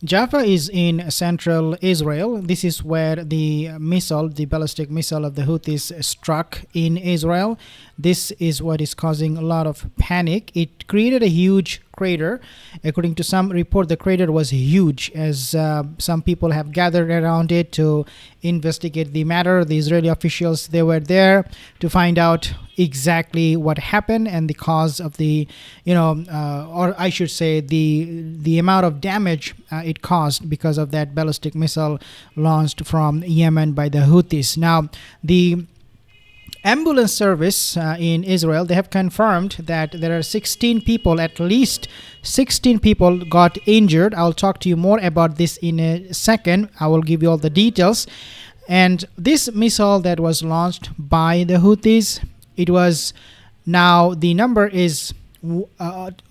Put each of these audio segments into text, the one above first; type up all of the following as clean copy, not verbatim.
Jaffa is in central Israel. This is where the ballistic missile of the Houthis struck in Israel. This is what is causing a lot of panic. It created a huge crater. According to some report, the crater was huge, as some people have gathered around it to investigate the matter. The Israeli officials, they were there to find out exactly what happened and the cause of the, or I should say, the amount of damage it caused because of that ballistic missile launched from Yemen by the Houthis. Now, the ambulance service in Israel, they have confirmed that there are 16 people, at least 16 people got injured. I'll talk to you more about this in a second. I will give you all the details. And this missile that was launched by the Houthis, it was, now the number is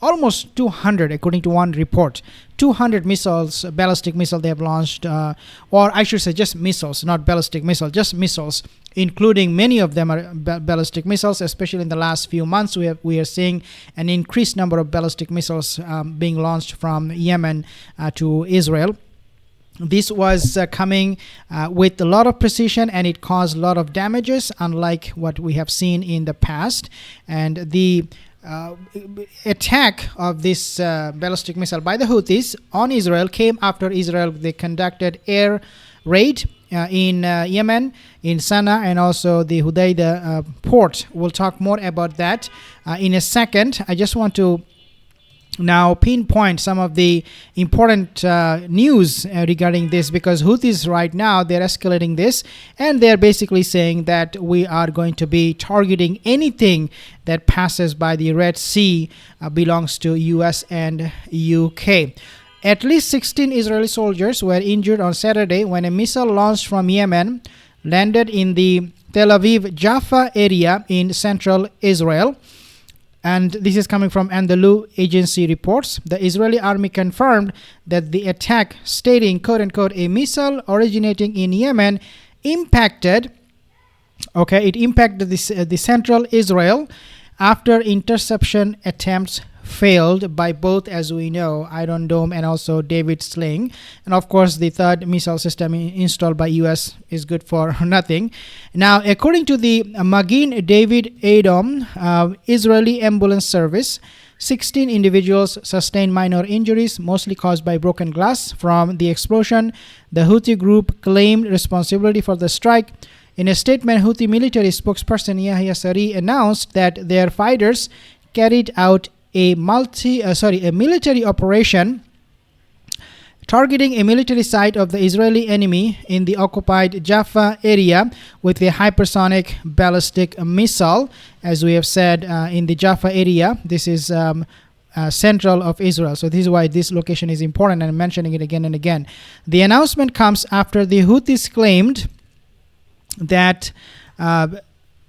almost 200 according to one report. 200 missiles, ballistic missile they have launched, or I should say just missiles, not ballistic missile, just missiles, including many of them are ballistic missiles. Especially in the last few months, we are seeing an increased number of ballistic missiles being launched from Yemen to Israel. This was coming with a lot of precision, and it caused a lot of damages, unlike what we have seen in the past. And the attack of this ballistic missile by the Houthis on Israel came after Israel, they conducted air raid in Yemen, in Sana'a, and also the Hudaydah port. We'll talk more about that in a second. I just want to now pinpoint some of the important news regarding this, because Houthis right now, they're escalating this, and they're basically saying that we are going to be targeting anything that passes by the Red Sea belongs to US and UK. At least 16 Israeli soldiers were injured on Saturday when a missile launched from Yemen landed in the Tel Aviv Jaffa area in central Israel. And this is coming from Anadolu agency reports. The Israeli army confirmed that the attack, stating, quote-unquote, a missile originating in Yemen impacted the central Israel after interception attempts failed by both, as we know, Iron Dome and also David Sling. And of course, the third missile system installed by US is good for nothing. Now, according to the Magen David Adom Israeli ambulance service, 16 individuals sustained minor injuries, mostly caused by broken glass from the explosion. The Houthi group claimed responsibility for the strike. In a statement, Houthi military spokesperson Yahya Sari announced that their fighters carried out a military operation targeting a military site of the Israeli enemy in the occupied Jaffa area with a hypersonic ballistic missile. As we have said, in the Jaffa area, this is central of Israel. So this is why this location is important, and I'm mentioning it again and again. The announcement comes after the Houthis claimed that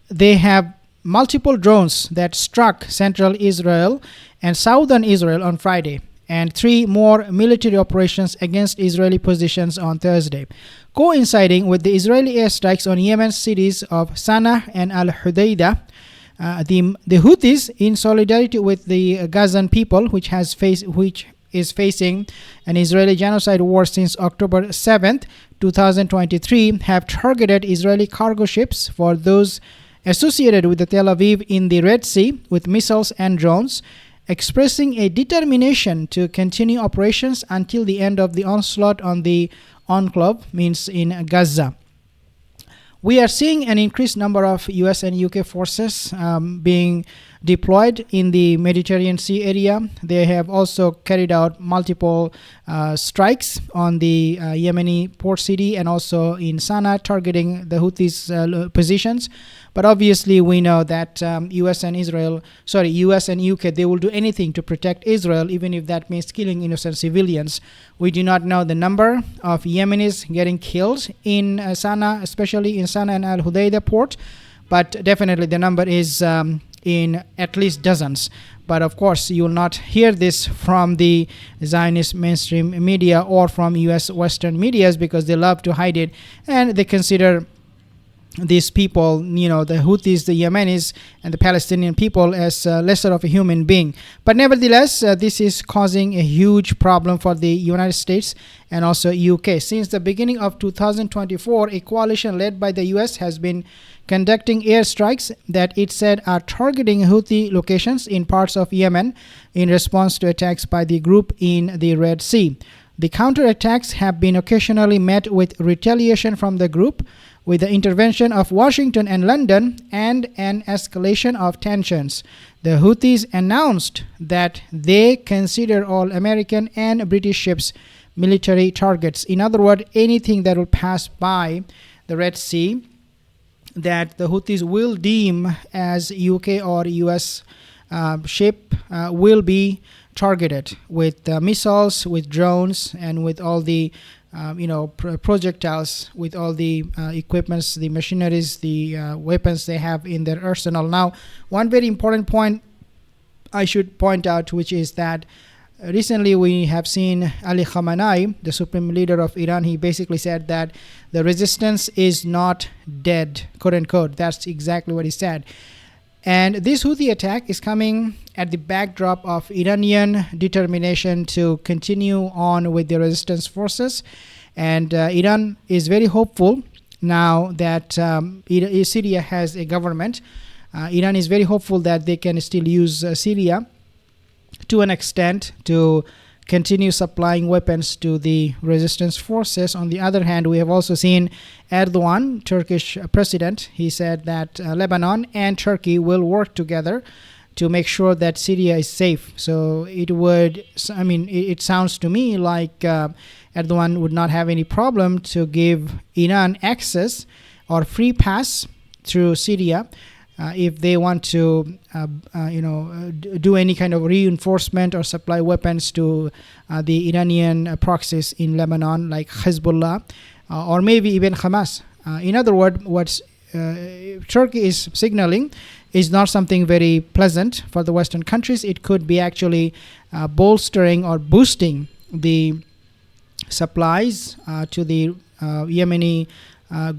they have multiple drones that struck central Israel and southern Israel on Friday, and 3 more military operations against Israeli positions on Thursday, coinciding with the Israeli airstrikes on Yemen's cities of Sana'a and Al-Hudaydah. The Houthis, in solidarity with the Gazan people, which is facing an Israeli genocide war since October 7th, 2023, have targeted Israeli cargo ships for those associated with the Tel Aviv in the Red Sea with missiles and drones, expressing a determination to continue operations until the end of the onslaught on the enclave, means in Gaza. We are seeing an increased number of US and UK forces being deployed in the Mediterranean Sea area. They have also carried out multiple strikes on the Yemeni port city and also in Sana'a, targeting the Houthis' positions. But obviously, we know that US and UK, they will do anything to protect Israel, even if that means killing innocent civilians. We do not know the number of Yemenis getting killed in Sana'a, especially in Sana'a and Al-Hudaydah port, but definitely the number is in at least dozens. But of course, you will not hear this from the Zionist mainstream media or from US Western medias, because they love to hide it, and they consider these people, the Houthis, the Yemenis, and the Palestinian people as lesser of a human being. But nevertheless, this is causing a huge problem for the United States and also UK. Since the beginning of 2024, a coalition led by the US has been conducting airstrikes that it said are targeting Houthi locations in parts of Yemen in response to attacks by the group in the Red Sea. The counterattacks have been occasionally met with retaliation from the group, with the intervention of Washington and London and an escalation of tensions. The Houthis announced that they consider all American and British ships military targets. In other words, anything that will pass by the Red Sea that the Houthis will deem as UK or US ship will be targeted with missiles, with drones, and with all the projectiles, with all the equipments, the machineries, the weapons they have in their arsenal. Now, one very important point I should point out, which is that recently we have seen Ali Khamenei, the supreme leader of Iran. He basically said that the resistance is not dead, quote unquote. That's exactly what he said. And this Houthi attack is coming at the backdrop of Iranian determination to continue on with the resistance forces. And Iran is very hopeful now that Syria has a government. Iran is very hopeful that they can still use Syria to an extent to continue supplying weapons to the resistance forces. On the other hand, we have also seen Erdogan, Turkish president. He said that Lebanon and Turkey will work together to make sure that Syria is safe. So it sounds to me like Erdogan would not have any problem to give Iran access or free pass through Syria if they want to do any kind of reinforcement or supply weapons to the Iranian proxies in Lebanon, like Hezbollah, or maybe even Hamas. In other words, what Turkey is signaling is not something very pleasant for the Western countries. It could be actually bolstering or boosting the supplies to the Yemeni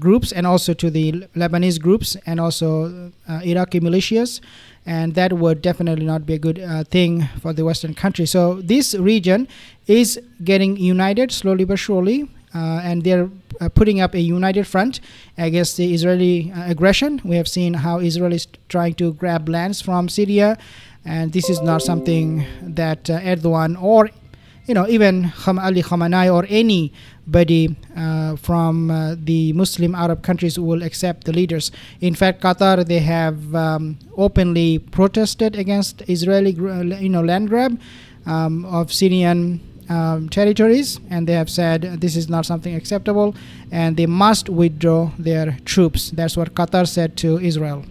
groups, and also to the Lebanese groups, and also Iraqi militias, and that would definitely not be a good thing for the Western countries. So this region is getting united slowly but surely, and they're putting up a united front against the Israeli aggression. We have seen how Israel is trying to grab lands from Syria, and this is not something that Erdogan or even Ali Khamenei or anybody from the Muslim Arab countries will accept the leaders. In fact, Qatar, they have openly protested against Israeli land grab of Syrian territories, and they have said this is not something acceptable and they must withdraw their troops. That's what Qatar said to Israel.